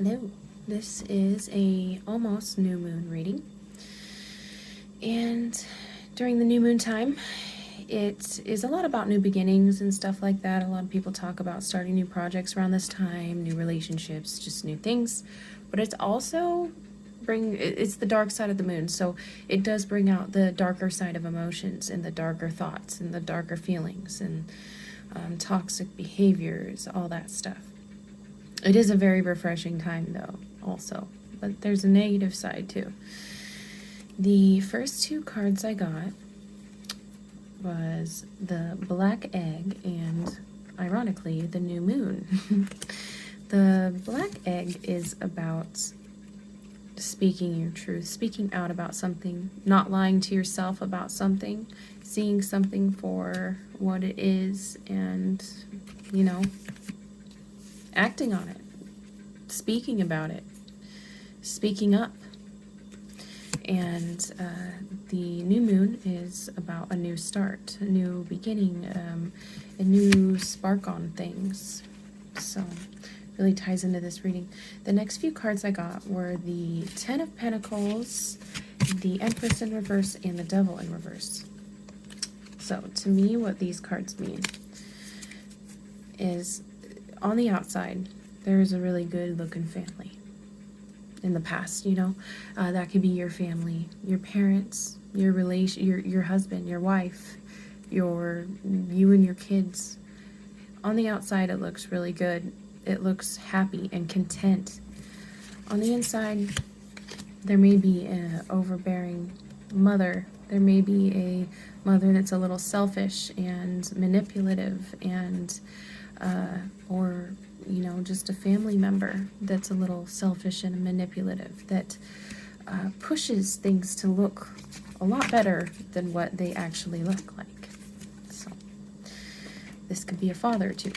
Hello, this is a almost new moon reading, and during the new moon time it is a lot about new beginnings and stuff like that. A lot of people talk about starting new projects around this time, new relationships, just new things, but it's also it's the dark side of the moon, so it does bring out the darker side of emotions and the darker thoughts and the darker feelings and toxic behaviors, all that stuff. It is a very refreshing time, though, also. But there's a negative side, too. The first two cards I got was the Black Egg and, ironically, the New Moon. The Black Egg is about speaking your truth, speaking out about something, not lying to yourself about something, seeing something for what it is, and, acting on it, speaking about it, speaking up. And the new moon is about a new start, a new beginning, a new spark on things. So really ties into this reading. The next few cards I got were the Ten of Pentacles, the Empress in reverse, and the Devil in reverse. So to me, what these cards mean is, on the outside, there is a really good looking family. In the past, that could be your family, your parents, your relation, your husband, your wife, you and your kids. On the outside, it looks really good. It looks happy and content. On the inside, there may be an overbearing mother. There may be a mother that's a little selfish and manipulative, and or just a family member that's a little selfish and manipulative, that pushes things to look a lot better than what they actually look like. So this could be a father too.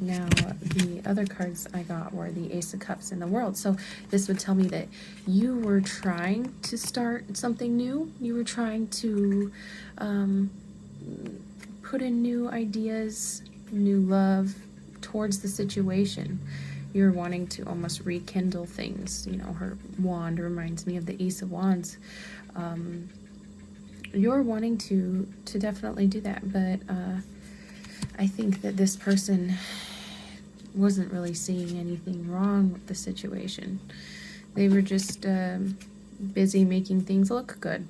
Now, the other cards I got were the Ace of Cups and the World. So this would tell me that you were trying to start something new. You were trying to put in new ideas, new love towards the situation. You're wanting to almost rekindle things. Her wand reminds me of the Ace of Wands. You're wanting to definitely do that, but I think that this person wasn't really seeing anything wrong with the situation. They were just busy making things look good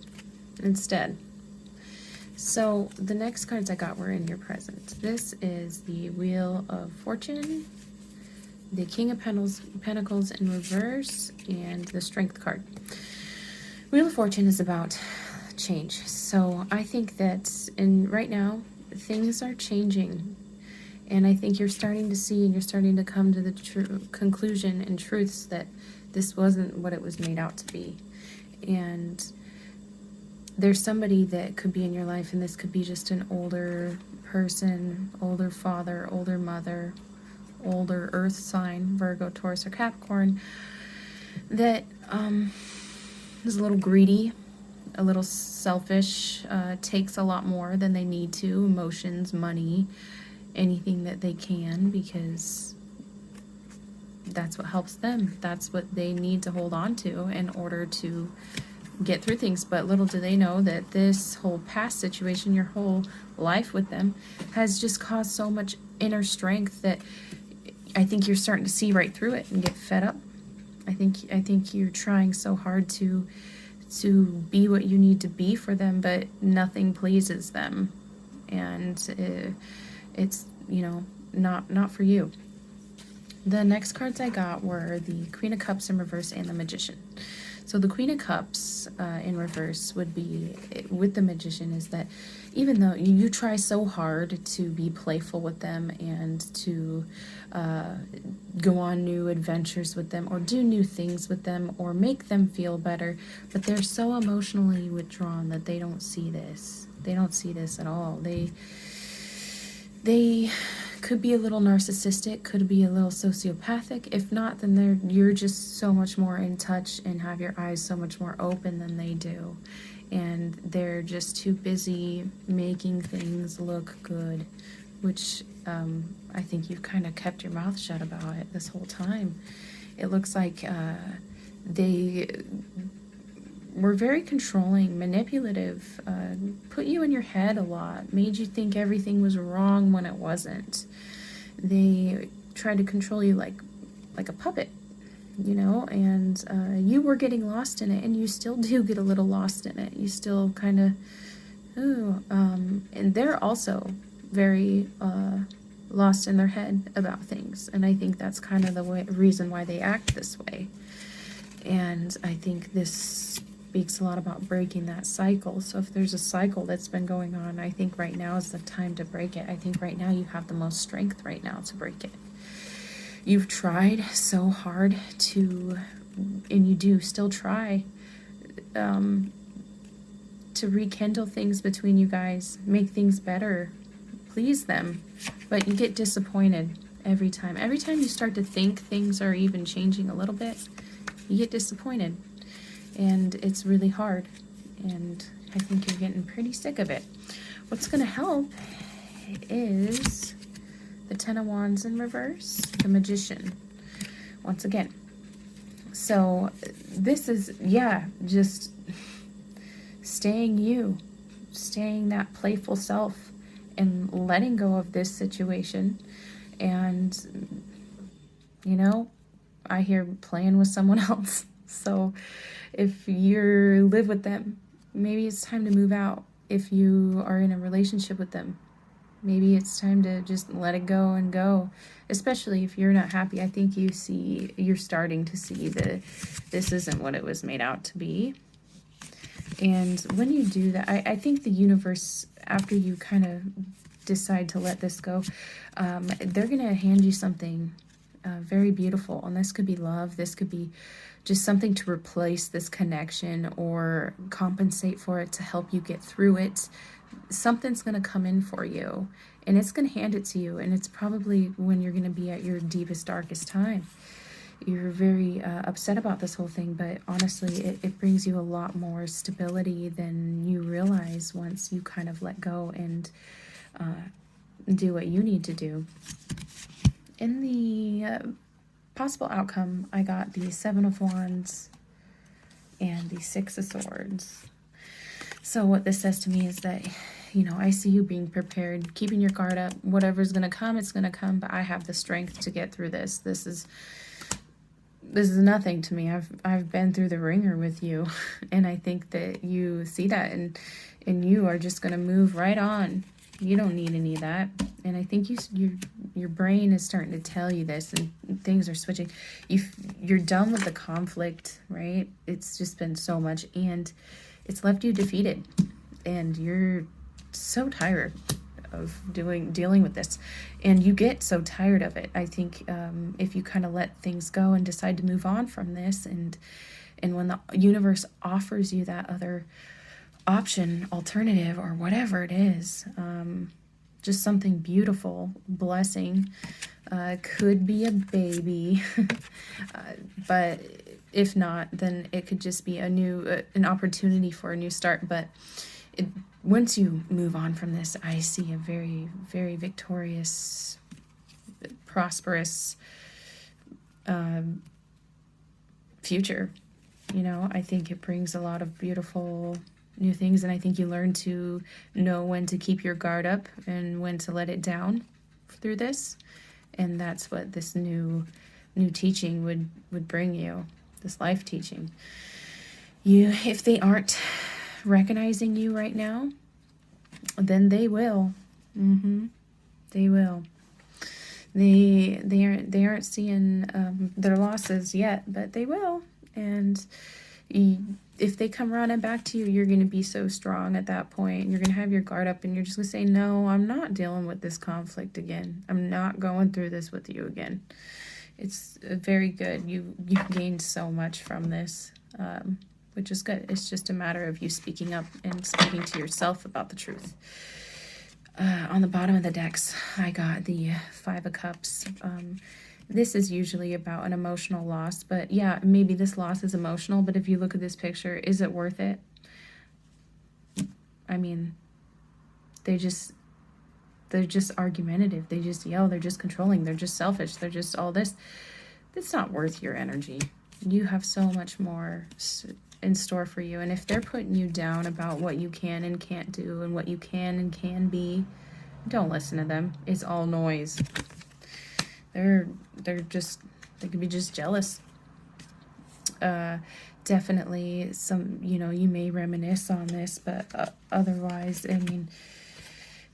instead. So the next cards I got were in your present. This is the Wheel of Fortune, the King of Pentacles in reverse, and the Strength card. Wheel of Fortune is about change. So I think that right now, things are changing. And I think you're starting to see, and you're starting to come to the conclusion and truths that this wasn't what it was made out to be. And there's somebody that could be in your life, and this could be just an older person, older father, older mother, older earth sign, Virgo, Taurus, or Capricorn, that is a little greedy, a little selfish, takes a lot more than they need to, emotions, money, anything that they can, because that's what helps them. That's what they need to hold on to in order to get through things. But little do they know that this whole past situation, your whole life with them, has just caused so much inner strength that I think you're starting to see right through it and get fed up. I think you're trying so hard to be what you need to be for them, but nothing pleases them, and it's not for you. The next cards I got were the Queen of Cups in reverse and the Magician. So the Queen of Cups in reverse would be, with the Magician, is that even though you try so hard to be playful with them and to go on new adventures with them or do new things with them or make them feel better, but they're so emotionally withdrawn that they don't see this. They don't see this at all. They could be a little narcissistic, could be a little sociopathic. If not, then you're just so much more in touch and have your eyes so much more open than they do. And they're just too busy making things look good, which I think you've kind of kept your mouth shut about it this whole time. It looks like they were very controlling, manipulative, put you in your head a lot, made you think everything was wrong when it wasn't. They tried to control you like a puppet, you know, and you were getting lost in it, and you still do get a little lost in it. You still kind of, and they're also very lost in their head about things, and I think that's kind of the reason why they act this way. And I think this speaks a lot about breaking that cycle. So if there's a cycle that's been going on, I think right now is the time to break it. I think right now you have the most strength right now to break it. You've tried so hard to, and you do still try, to rekindle things between you guys, make things better, please them, but you get disappointed every time. Every time you start to think things are even changing a little bit, you get disappointed, and it's really hard, and I think you're getting pretty sick of it. What's going to help is the Ten of Wands in reverse, the Magician, once again. So this is, yeah, just staying you, staying that playful self, and letting go of this situation. And, you know, I hear playing with someone else. So if you live with them, maybe it's time to move out. If you are in a relationship with them, maybe it's time to just let it go and go, especially if you're not happy. I think you're starting to see that this isn't what it was made out to be. And when you do that, I think the universe, after you kind of decide to let this go, they're going to hand you something very beautiful. And this could be love. This could be just something to replace this connection or compensate for it, to help you get through it. Something's going to come in for you, and it's going to hand it to you. And it's probably when you're going to be at your deepest, darkest time. You're very upset about this whole thing, but honestly, it brings you a lot more stability than you realize once you kind of let go and do what you need to do. In the possible outcome, I got the Seven of Wands and the Six of Swords. So what this says to me is that, you know, I see you being prepared, keeping your guard up. Whatever's going to come, it's going to come, but I have the strength to get through this. This is nothing to me. I've been through the ringer with you, and I think that you see that, and you are just going to move right on. You don't need any of that. And I think your brain is starting to tell you this, and things are switching. You're done with the conflict, right? It's just been so much, and it's left you defeated, and you're so tired of dealing with this, and you get so tired of it. I think if you kind of let things go and decide to move on from this, and when the universe offers you that other option, alternative, or whatever it is, just something beautiful, blessing, could be a baby, but if not, then it could just be an opportunity for a new start. But once you move on from this, I see a very, very victorious, prosperous future. You know, I think it brings a lot of beautiful new things, and I think you learn to know when to keep your guard up and when to let it down through this. And that's what this new teaching would bring you, this life teaching. If they aren't recognizing you right now, then they will. They will. They aren't seeing their losses yet, but they will. And if they come running back to you, you're going to be so strong at that point. You're going to have your guard up, and you're just going to say, no, I'm not dealing with this conflict again. I'm not going through this with you again. It's very good. You've gained so much from this, which is good. It's just a matter of you speaking up and speaking to yourself about the truth. On the bottom of the decks, I got the Five of Cups. This is usually about an emotional loss, but yeah, maybe this loss is emotional, but if you look at this picture, is it worth it? I mean, they just they're just argumentative, they just yell, they're just controlling, they're just selfish, they're just all this. It's not worth your energy. You have so much more in store for you. And if they're putting you down about what you can and can't do and what you can and can be, don't listen to them. It's all noise. They could be just jealous. Definitely some, you may reminisce on this, but otherwise, I mean,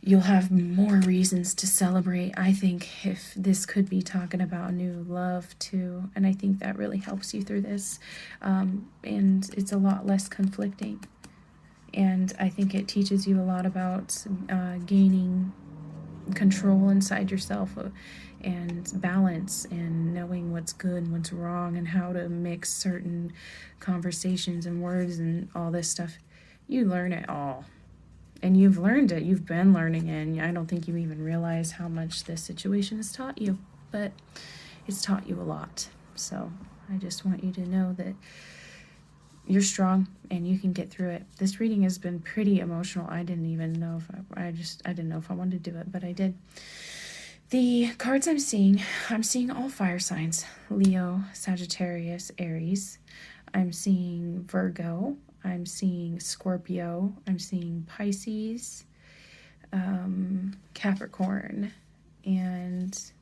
you'll have more reasons to celebrate. I think if this could be talking about new love too, and I think that really helps you through this, and it's a lot less conflicting, and I think it teaches you a lot about gaining control inside yourself, and balance, and knowing what's good and what's wrong, and how to mix certain conversations and words and all this stuff. You learn it all. And you've learned it. You've been learning it. And I don't think you even realize how much this situation has taught you. But it's taught you a lot. So I just want you to know that you're strong and you can get through it. This reading has been pretty emotional. I didn't even know if I didn't know if I wanted to do it, but I did. The cards I'm seeing all fire signs. Leo, Sagittarius, Aries. I'm seeing Virgo. I'm seeing Scorpio. I'm seeing Pisces, Capricorn, and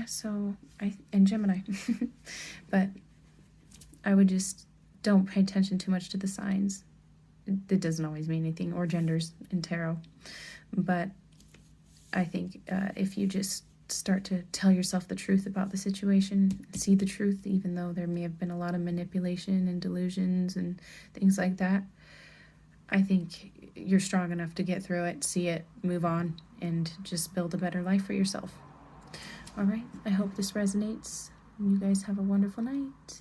so and Gemini. But I would just don't pay attention too much to the signs. It doesn't always mean anything, or genders in tarot. But I think if you just start to tell yourself the truth about the situation, see the truth, even though there may have been a lot of manipulation and delusions and things like that, I think you're strong enough to get through it, see it, move on, and just build a better life for yourself. All right, I hope this resonates. You guys have a wonderful night.